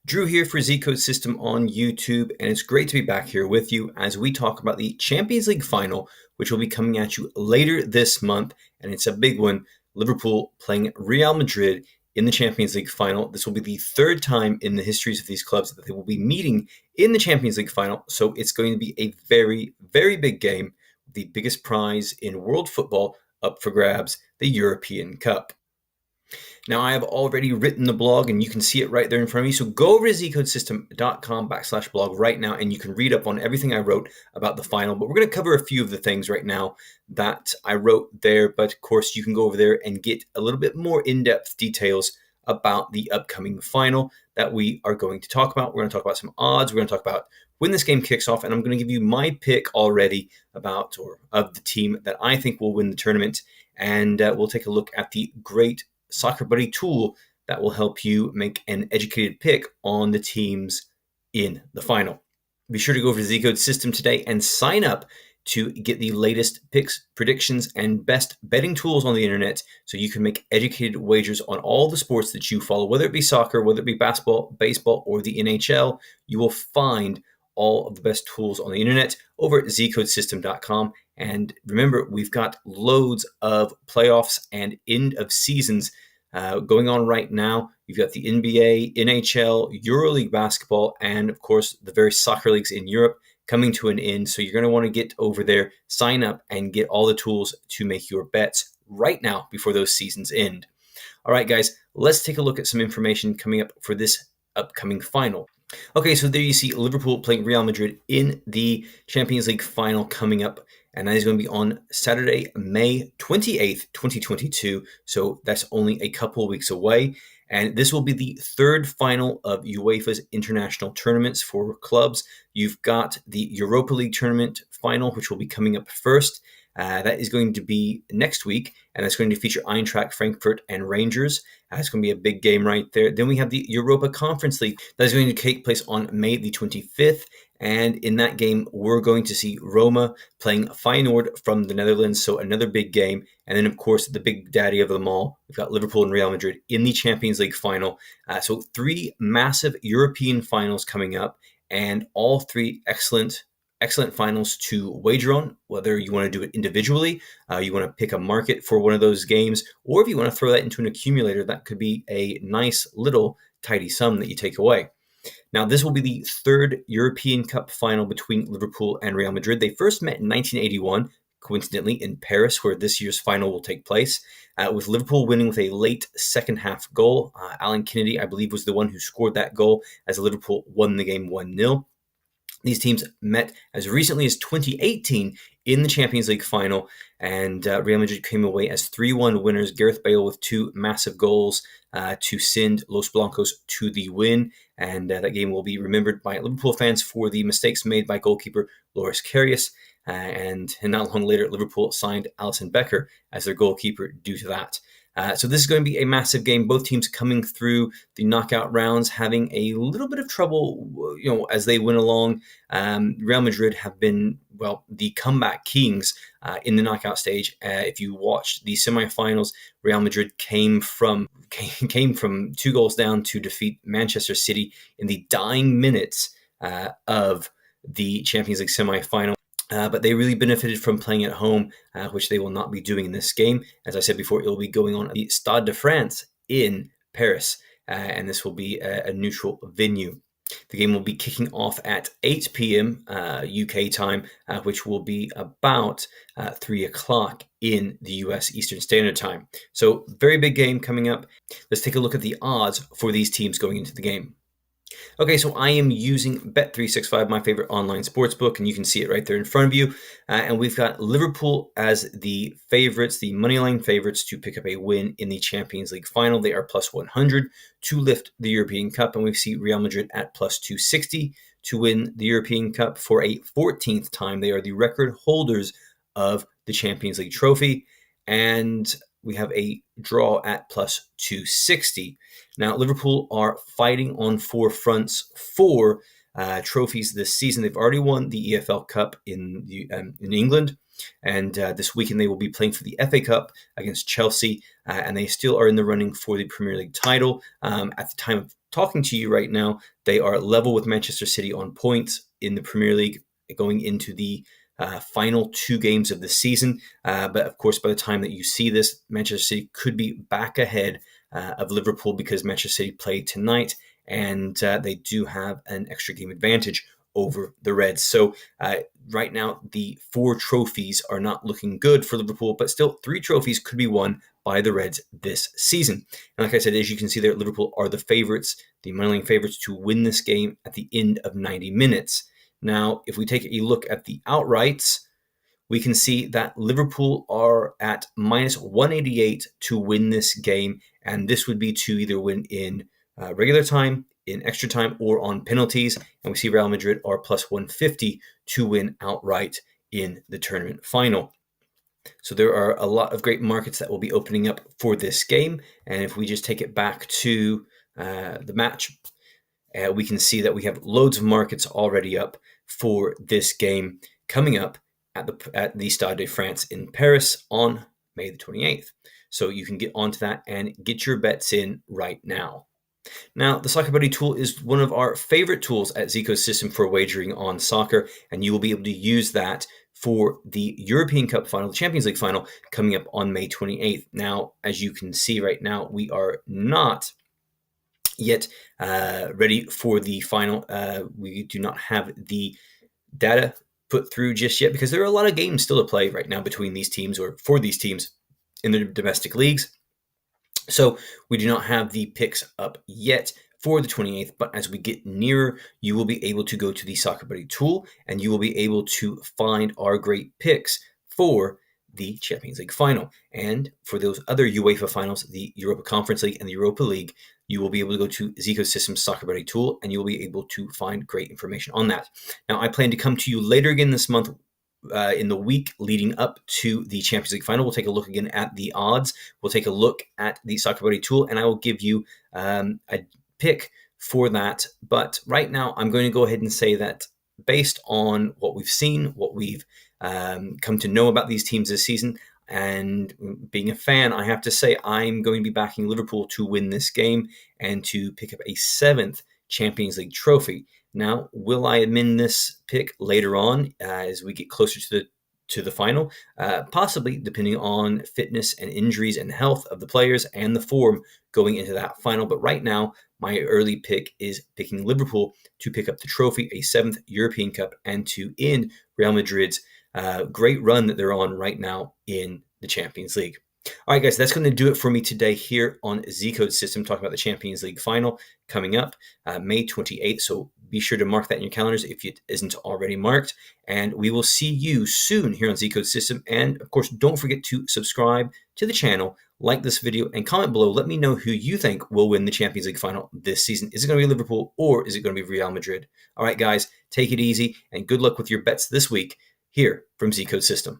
Drew here for Z Code System on YouTube, and it's great to be back here with you as we talk about the Champions League final, which will be coming at you later this month, and it's a big one. Liverpool playing Real Madrid in the Champions League final. This will be the third time in the histories of these clubs that they will be meeting in the Champions League final, so it's going to be a very, very big game. The biggest prize in world football up for grabs, the European Cup. Now, I have already written the blog, and you can see it right there in front of me. So go over to zcodesystem.com/blog right now, and you can read up on everything I wrote about the final. But we're going to cover a few of the things right now that I wrote there. But of course, you can go over there and get a little bit more in-depth details about the upcoming final that we are going to talk about. We're going to talk about some odds. We're going to talk about when this game kicks off, and I'm going to give you my pick already of the team that I think will win the tournament. And we'll take a look at the great Soccer Buddy tool that will help you make an educated pick on the teams in the final. Be sure to go over to Zcode System today and sign up to get the latest picks, predictions, and best betting tools on the internet so you can make educated wagers on all the sports that you follow, whether it be soccer, whether it be basketball, baseball, or the NHL. You will find all of the best tools on the internet over at zcodesystem.com. And remember, we've got loads of playoffs and end of seasons going on right now. You've got the NBA, NHL, EuroLeague basketball, and of course, the various soccer leagues in Europe coming to an end. So you're going to want to get over there, sign up, and get all the tools to make your bets right now before those seasons end. All right, guys, let's take a look at some information coming up for this upcoming final. Okay, so there you see Liverpool playing Real Madrid in the Champions League final coming up, and that is going to be on Saturday, May 28th, 2022. So that's only a couple of weeks away, and this will be the third final of UEFA's international tournaments for clubs. You've got the Europa League tournament final, which will be coming up first. That is going to be next week, and that's going to feature Eintracht Frankfurt and Rangers. It's going to be a big game right there. Then we have the Europa Conference League. That is going to take place on May the 25th, and in that game, we're going to see Roma playing Feyenoord from the Netherlands, so another big game. And then, of course, the big daddy of them all, we've got Liverpool and Real Madrid in the Champions League final. So three massive European finals coming up, and all three excellent finals to wager on, whether you want to do it individually, you want to pick a market for one of those games, or if you want to throw that into an accumulator, that could be a nice little tidy sum that you take away. Now, this will be the third European Cup final between Liverpool and Real Madrid. They first met in 1981, coincidentally, in Paris, where this year's final will take place, with Liverpool winning with a late second half goal. Alan Kennedy, I believe, was the one who scored that goal as Liverpool won the game 1-0. These teams met as recently as 2018 in the Champions League final, and Real Madrid came away as 3-1 winners. Gareth Bale with two massive goals to send Los Blancos to the win, and that game will be remembered by Liverpool fans for the mistakes made by goalkeeper Loris Karius, and not long later, Liverpool signed Alisson Becker as their goalkeeper due to that. So this is going to be a massive game. Both teams coming through the knockout rounds, having a little bit of trouble, as they went along. Real Madrid have been, the comeback kings in the knockout stage. If you watched the semifinals, Real Madrid came from 2 goals down to defeat Manchester City in the dying minutes of the Champions League semifinal. But they really benefited from playing at home, which they will not be doing in this game. As I said before, it will be going on at the Stade de France in Paris, and this will be a neutral venue. The game will be kicking off at 8 p.m. UK time, which will be about 3 o'clock in the US Eastern Standard Time. So very big game coming up. Let's take a look at the odds for these teams going into the game. Okay, so I am using Bet365, my favorite online sportsbook, and you can see it right there in front of you. And we've got Liverpool as the favorites, the moneyline favorites to pick up a win in the Champions League final. They are plus 100 to lift the European Cup, and we see Real Madrid at plus 260 to win the European Cup for a 14th time. They are the record holders of the Champions League trophy, and we have a draw at plus 260. Now, Liverpool are fighting on 4 fronts for trophies this season. They've already won the EFL Cup in England, and this weekend they will be playing for the FA Cup against Chelsea, and they still are in the running for the Premier League title. At the time of talking to you right now, they are level with Manchester City on points in the Premier League going into the final 2 games of the season. But of course, by the time that you see this, Manchester City could be back ahead of Liverpool because Manchester City play tonight, and they do have an extra game advantage over the Reds. So right now, the 4 trophies are not looking good for Liverpool, but still 3 trophies could be won by the Reds this season. And like I said, as you can see there, Liverpool are the favorites, the money-line favorites to win this game at the end of 90 minutes. Now, if we take a look at the outrights, we can see that Liverpool are at minus 188 to win this game, and this would be to either win in regular time, in extra time, or on penalties. And we see Real Madrid are plus 150 to win outright in the tournament final. So there are a lot of great markets that will be opening up for this game. And if we just take it back to the match, we can see that we have loads of markets already up for this game coming up at the Stade de France in Paris on May the 28th. So you can get onto that and get your bets in right now. Now, the Soccer Buddy tool is one of our favorite tools at Zico's system for wagering on soccer, and you will be able to use that for the European Cup final, the Champions League final, coming up on May 28th. Now, as you can see right now, we are not yet ready for the final. We do not have the data put through just yet because there are a lot of games still to play right now between these teams or for these teams in the domestic leagues. So we do not have the picks up yet for the 28th, but as we get nearer, you will be able to go to the Soccer Buddy tool and you will be able to find our great picks for the Champions League final. And for those other UEFA finals, the Europa Conference League and the Europa League, you will be able to go to Zico System's Soccer Buddy tool and you'll be able to find great information on that. Now, I plan to come to you later again this month in the week leading up to the Champions League final. We'll take a look again at the odds. We'll take a look at the Soccer Buddy tool and I will give you a pick for that. But right now, I'm going to go ahead and say that based on what we've seen, what we've come to know about these teams this season, and being a fan, I have to say I'm going to be backing Liverpool to win this game and to pick up a 7th Champions League trophy. Now, will I amend this pick later on as we get closer to the final? Possibly, depending on fitness and injuries and health of the players and the form going into that final. But right now, my early pick is picking Liverpool to pick up the trophy, a 7th European Cup, and to end Real Madrid's great run that they're on right now in the Champions League. All right, guys, that's going to do it for me today here on Zico's System, talking about the Champions League final coming up May 28th. So be sure to mark that in your calendars if it isn't already marked. And we will see you soon here on Zico's System. And of course, don't forget to subscribe to the channel, like this video, and comment below. Let me know who you think will win the Champions League final this season. Is it going to be Liverpool or is it going to be Real Madrid? All right, guys, take it easy and good luck with your bets this week here from Zico's System.